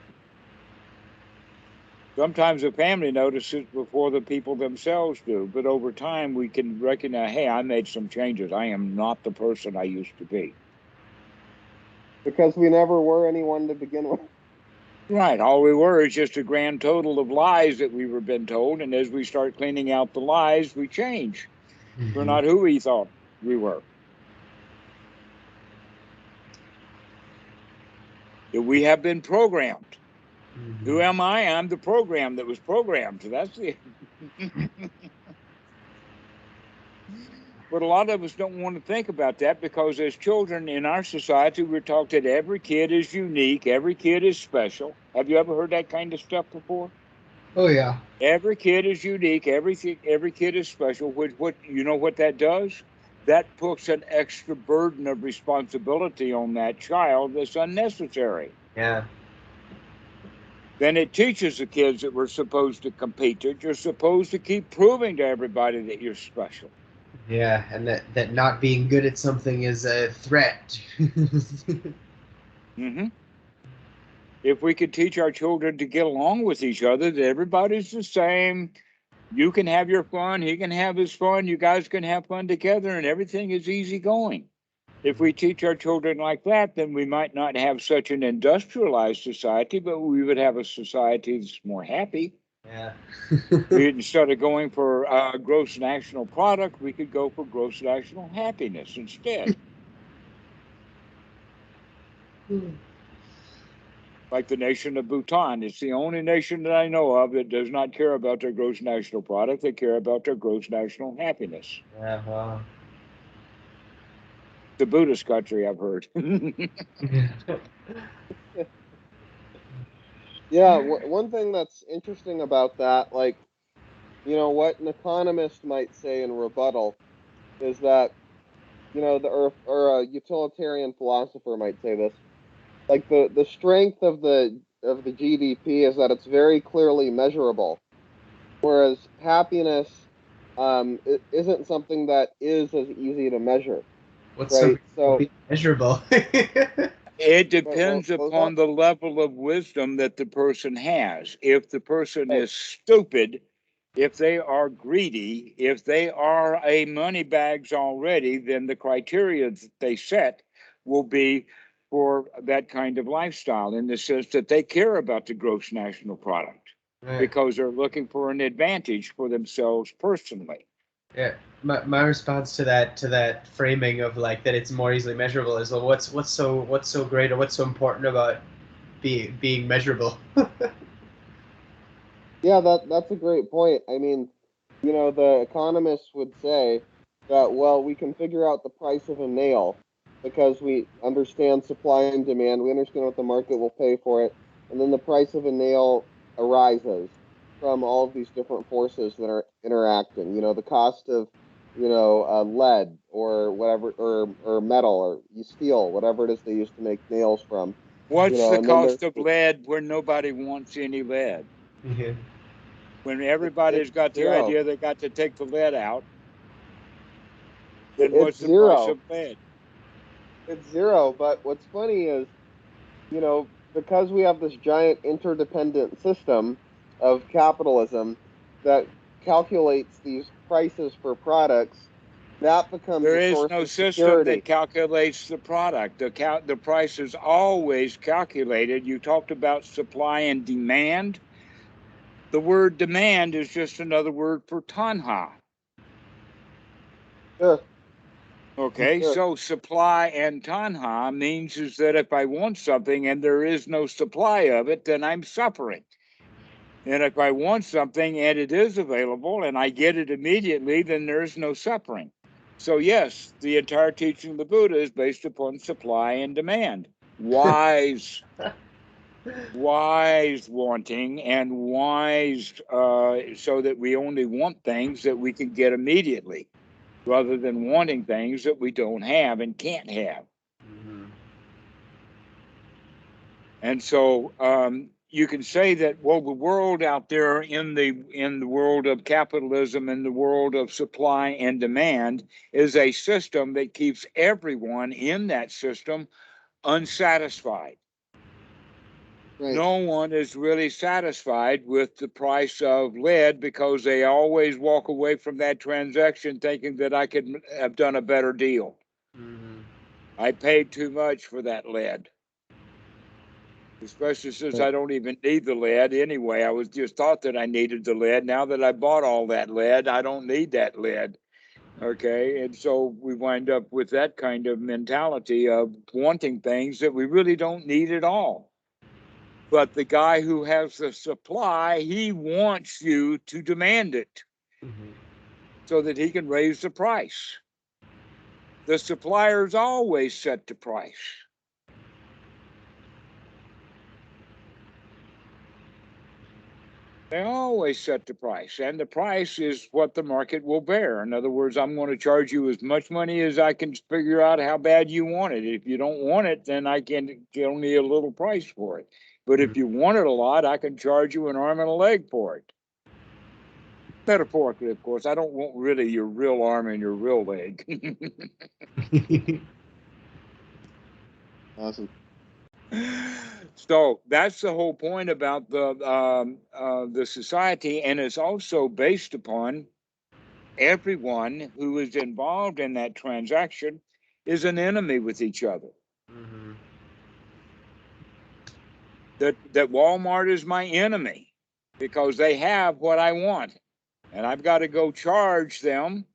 Sometimes the family notices before the people themselves do, but over time we can recognize, hey, I made some changes. I am not the person I used to be.
Because we never were anyone to begin with.
Right. All we were is just a grand total of lies that we were been told. And as we start cleaning out the lies, we change. Mm-hmm. We're not who we thought we were. We have been programmed. Mm-hmm. Who am I? I'm the program that was programmed. That's the... But a lot of us don't want to think about that because as children in our society, we're taught that every kid is unique, every kid is special. Have you ever heard that kind of stuff before?
Oh, yeah.
Every kid is unique, every kid is special. What you know what that does? That puts an extra burden of responsibility on that child that's unnecessary.
Yeah.
Then it teaches the kids that we're supposed to compete, that you're supposed to keep proving to everybody that you're special.
Yeah, and that not being good at something is a threat.
Mm-hmm. If we could teach our children to get along with each other, that everybody's the same, you can have your fun, he can have his fun, you guys can have fun together, and everything is easy going. If we teach our children like that, then we might not have such an industrialized society, but we would have a society that's more happy.
Yeah.
Instead of going for gross national product, we could go for gross national happiness instead. Like the nation of Bhutan. It's the only nation that I know of that does not care about their gross national product. They care about their gross national happiness.
Yeah, wow.
The Buddhist country, I've heard.
Yeah, one thing that's interesting about that, like, what an economist might say in rebuttal is that, or a utilitarian philosopher might say this, like the strength of the GDP is that it's very clearly measurable, whereas happiness it isn't something that is as easy to measure.
What's right? So measurable?
It depends upon the level of wisdom that the person has. If the person is stupid, If they are greedy, if they are a money bags already, then the criteria that they set will be for that kind of lifestyle, in the sense that they care about the gross national product
Right.
because they're looking for an advantage for themselves personally.
Yeah. My response to that framing of like that it's more easily measurable is, well, what's so great or what's so important about being measurable?
Yeah, that's a great point. I mean, the economists would say that, well, we can figure out the price of a nail because we understand supply and demand, we understand what the market will pay for it, and then the price of a nail arises from all of these different forces that are interacting. The cost of, lead or whatever, or metal or steel, whatever it is they use to make nails from.
What's the
And then
cost
there's
of lead where nobody wants any lead?
Yeah.
When everybody's
it's
got the
zero.
idea they got to take the lead out, then what's
It's
the price
zero.
of lead?
It's zero. But what's funny is, because we have this giant interdependent system of capitalism that calculates these prices for products, that becomes
There
a
is
source
no
of
system that
security.
calculates the product. The price is always calculated. You talked about supply and demand. The word demand is just another word for tanha.
Sure,
Okay,
sure.
so supply and tanha means is that if I want something and there is no supply of it, then I'm suffering. And if I want something and it is available and I get it immediately, then there's no suffering. So, yes, the entire teaching of the Buddha is based upon supply and demand. Wise wanting and wise, so that we only want things that we can get immediately rather than wanting things that we don't have and can't have.
Mm-hmm.
And so you can say that, well, the world out there in the world of capitalism, in the world of supply and demand, is a system that keeps everyone in that system unsatisfied.
Right.
No one is really satisfied with the price of lead because they always walk away from that transaction thinking that I could have done a better deal.
Mm-hmm.
I paid too much for that lead. Especially since
Right.
I don't even need the lead anyway. I was just thought that I needed the lead. Now that I bought all that lead, I don't need that lead. Okay. And so we wind up with that kind of mentality of wanting things that we really don't need at all. But the guy who has the supply, he wants you to demand it
Mm-hmm.
so that he can raise the price. The suppliers always set the price. They always set the price, and the price is what the market will bear. In other words, I'm going to charge you as much money as I can figure out how bad you want it. If you don't want it, then I can get only a little price for it. But if you want it a lot, I can charge you an arm and a leg for it. Metaphorically, of course. I don't want really your real arm and your real leg.
Awesome.
So that's the whole point about the society, and it's also based upon everyone who is involved in that transaction is an enemy with each other.
Mm-hmm.
That Walmart is my enemy because they have what I want, and I've got to go charge them.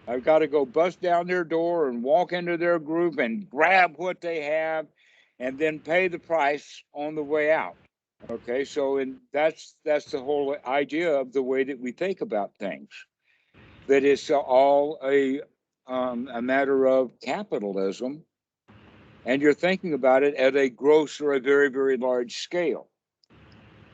I've got to go bust down their door and walk into their group and grab what they have, and then pay the price on the way out. Okay, so that's the whole idea of the way that we think about things. That it's all a matter of capitalism, and you're thinking about it at a gross or a very, very large scale,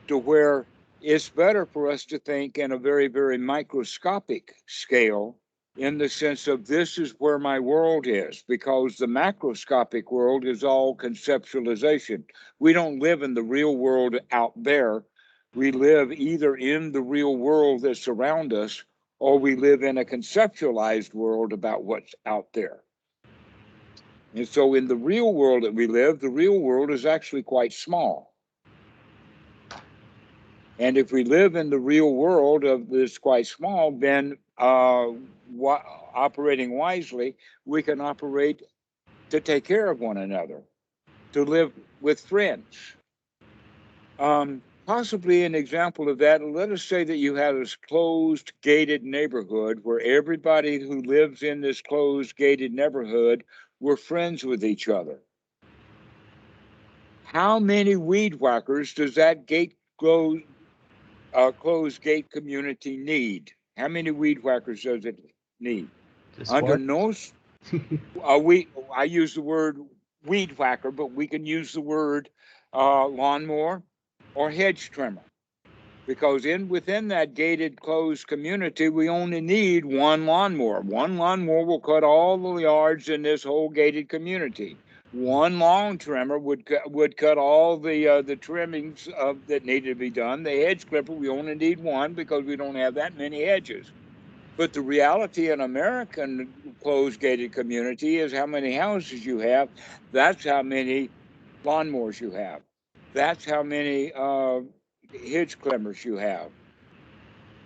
to where it's better for us to think in a very, very microscopic scale, in the sense of this is where my world is, because the macroscopic world is all conceptualization. We don't live in the real world out there. We live either in the real world that's around us, or we live in a conceptualized world about what's out there. And so in the real world that we live, the real world is actually quite small. And if we live in the real world of this quite small, then operating wisely, we can operate to take care of one another, to live with friends. Possibly an example of that, let us say that you have this closed, gated neighborhood where everybody who lives in this closed, gated neighborhood were friends with each other. How many weed whackers does that closed gate community need? How many weed whackers does it need?
Just
Under
one?
no, I use the word weed whacker, but we can use the word lawnmower or hedge trimmer, because within that gated closed community, we only need one lawnmower. One lawnmower will cut all the yards in this whole gated community. One lawn trimmer would cut all the trimmings that needed to be done. The hedge clipper, we only need one because we don't have that many hedges. But the reality in American closed gated community is how many houses you have. That's how many lawnmowers you have. That's how many hedge clippers you have.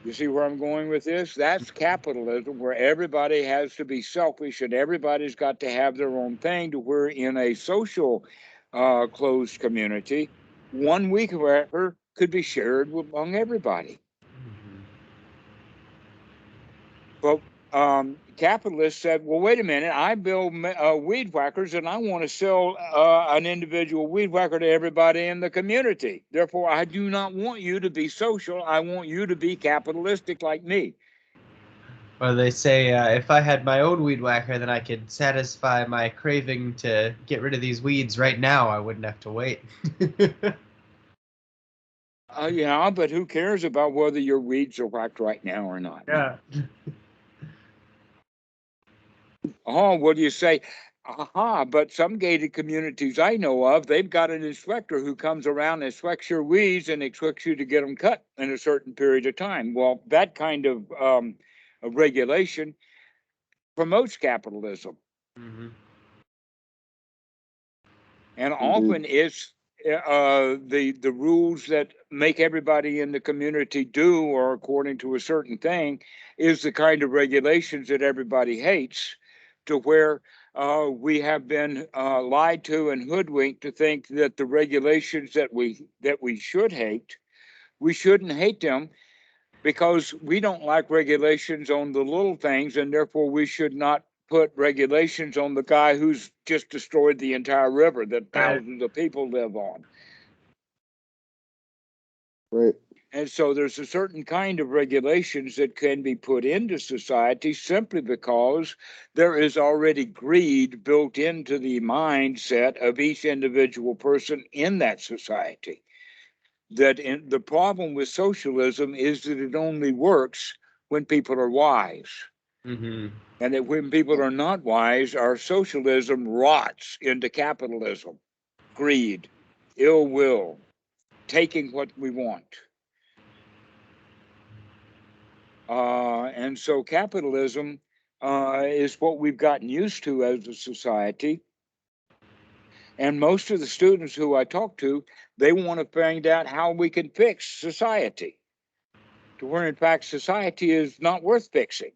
You see where I'm going with this? That's capitalism, where everybody has to be selfish and everybody's got to have their own thing, to where in a social closed community, one weed whacker could be shared among everybody. But capitalists said, well, wait a minute, I build weed whackers and I want to sell an individual weed whacker to everybody in the community. Therefore, I do not want you to be social. I want you to be capitalistic like me.
Or they say, if I had my own weed whacker, then I could satisfy my craving to get rid of these weeds right now. I wouldn't have to wait.
Yeah, but who cares about whether your weeds are whacked right now or not?
Yeah.
Oh, what do you say? Aha, but some gated communities I know of, they've got an inspector who comes around and inspects your weeds and expects you to get them cut in a certain period of time. Well, that kind of regulation promotes capitalism.
Mm-hmm.
And often it's the rules that make everybody in the community do or according to a certain thing is the kind of regulations that everybody hates, to where we have been lied to and hoodwinked to think that the regulations that we should hate, we shouldn't hate them, because we don't like regulations on the little things, and therefore we should not put regulations on the guy who's just destroyed the entire river that thousands of people live on.
Right.
And so there's a certain kind of regulations that can be put into society simply because there is already greed built into the mindset of each individual person in that society. The problem with socialism is that it only works when people are wise.
Mm-hmm.
And that when people are not wise, our socialism rots into capitalism, greed, ill will, taking what we want. And so capitalism is what we've gotten used to as a society. And most of the students who I talk to, they want to find out how we can fix society, to where in fact society is not worth fixing.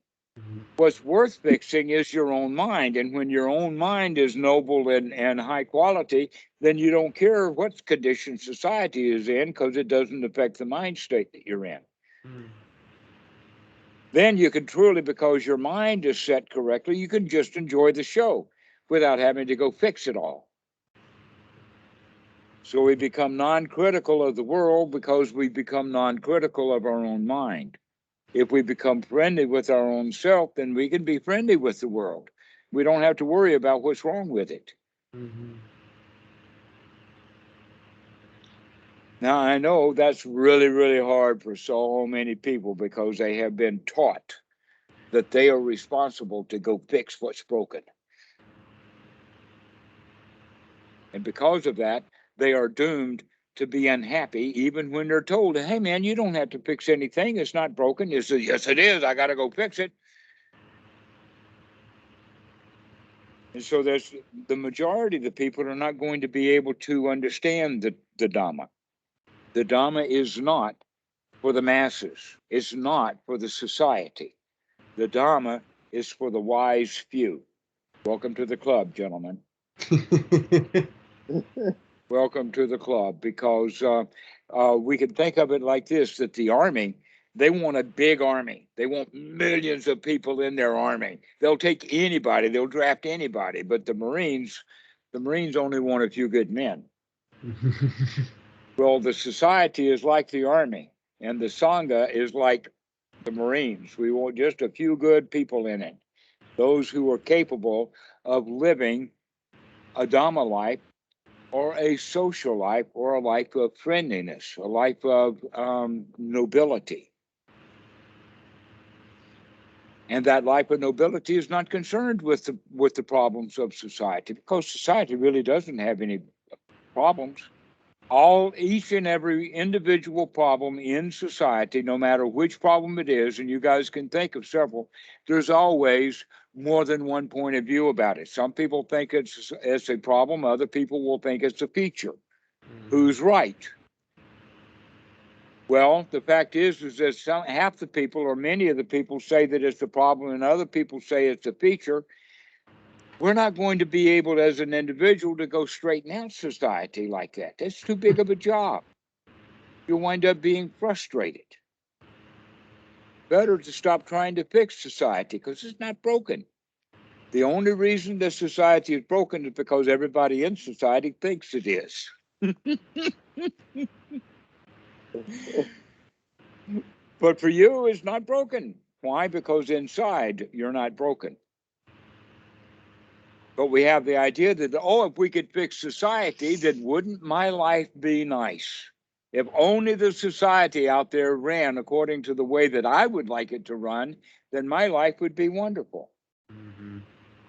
What's worth fixing is your own mind. And when your own mind is noble and high quality, then you don't care what condition society is in, because it doesn't affect the mind state that you're in. Then you can truly, because your mind is set correctly, you can just enjoy the show without having to go fix it all. So we become non-critical of the world because we become non-critical of our own mind. If we become friendly with our own self, then we can be friendly with the world. We don't have to worry about what's wrong with it.
Mm-hmm.
Now, I know that's really, really hard for so many people, because they have been taught that they are responsible to go fix what's broken. And because of that, they are doomed to be unhappy, even when they're told, hey, man, you don't have to fix anything. It's not broken. You say, yes, it is. I got to go fix it. And so there's the majority of the people are not going to be able to understand the Dhamma. The Dhamma is not for the masses. It's not for the society. The Dhamma is for the wise few. Welcome to the club, gentlemen. Welcome to the club, because we can think of it like this, that the army, they want a big army. They want millions of people in their army. They'll take anybody. They'll draft anybody. But the Marines only want a few good men. Well, the society is like the army, and the Sangha is like the Marines. We want just a few good people in it. Those who are capable of living a Dhamma life, or a social life, or a life of friendliness, a life of nobility. And that life of nobility is not concerned with the problems of society, because society really doesn't have any problems. Each and every individual problem in society, no matter which problem it is, and you guys can think of several, there's always more than one point of view about it. Some people think it's a problem. Other people will think it's a feature. Who's right? Well, the fact is that half the people, or many of the people, say that it's a problem, and other people say it's a feature. We're not going to be able, as an individual, to go straighten out society like that. That's too big of a job. You'll wind up being frustrated. Better to stop trying to fix society, because it's not broken. The only reason that society is broken is because everybody in society thinks it is. But for you, it's not broken. Why? Because inside, you're not broken. But we have the idea that, if we could fix society, then wouldn't my life be nice? If only the society out there ran according to the way that I would like it to run, then my life would be wonderful. Mm-hmm.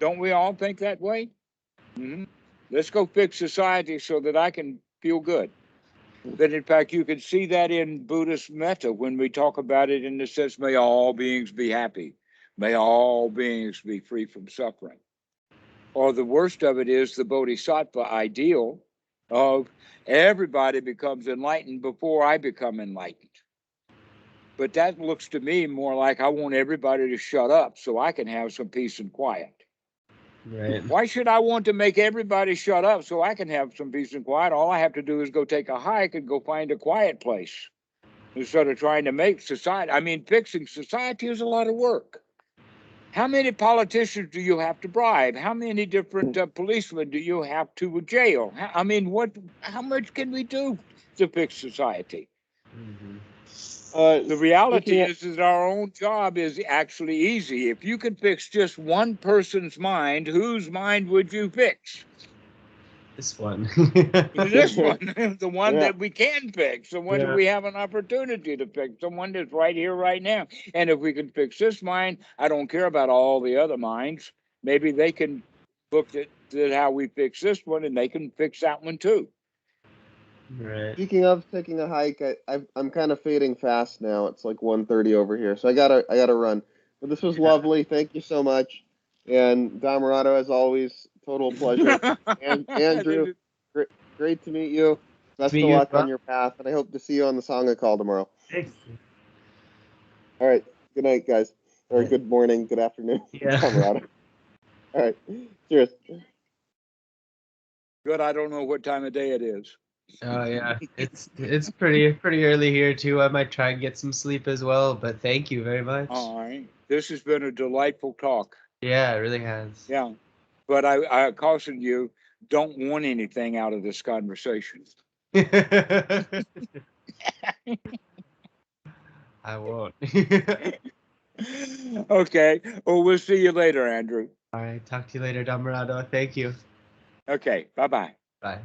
Don't we all think that way? Mm-hmm. Let's go fix society so that I can feel good. That, in fact, you can see that in Buddhist metta when we talk about it in the sense, may all beings be happy. May all beings be free from suffering. Or the worst of it is the bodhisattva ideal of everybody becomes enlightened before I become enlightened. But that looks to me more like I want everybody to shut up so I can have some peace and quiet.
Right.
Why should I want to make everybody shut up so I can have some peace and quiet? All I have to do is go take a hike and go find a quiet place instead of trying to make society. I mean, fixing society is a lot of work. How many politicians do you have to bribe? How many different policemen do you have to jail? I mean, how much can we do to fix society?
Mm-hmm.
The reality is that our own job is actually easy. If you could fix just one person's mind, whose mind would you fix?
This one.
This one, the one that we can fix, the one that we have an opportunity to fix, the one that's right here, right now. And if we can fix this mind, I don't care about all the other minds. Maybe they can look at how we fix this one, and they can fix that one too.
Right.
Speaking of taking a hike, I'm kind of fading fast now. It's like 1:30 over here, so I gotta run. But this was lovely. Thank you so much. And Dhammarato, as always, total pleasure. And Andrew, great to meet you. Best of luck on your path, and I hope to see you on the Sangha call tomorrow.
Thanks.
All right. Good night, guys. Or good morning, good afternoon.
Yeah.
Dhammarato. All right. Cheers.
Good. I don't know what time of day it is.
Oh yeah, it's pretty early here too. I might try and get some sleep as well, but thank you very much.
All right. This has been a delightful talk.
Yeah, it really has.
Yeah. But I caution you, don't want anything out of this conversation.
I won't.
Okay. Well, we'll see you later, Andrew.
All right. Talk to you later, Dhammarato. Thank you.
Okay. Bye-bye.
Bye.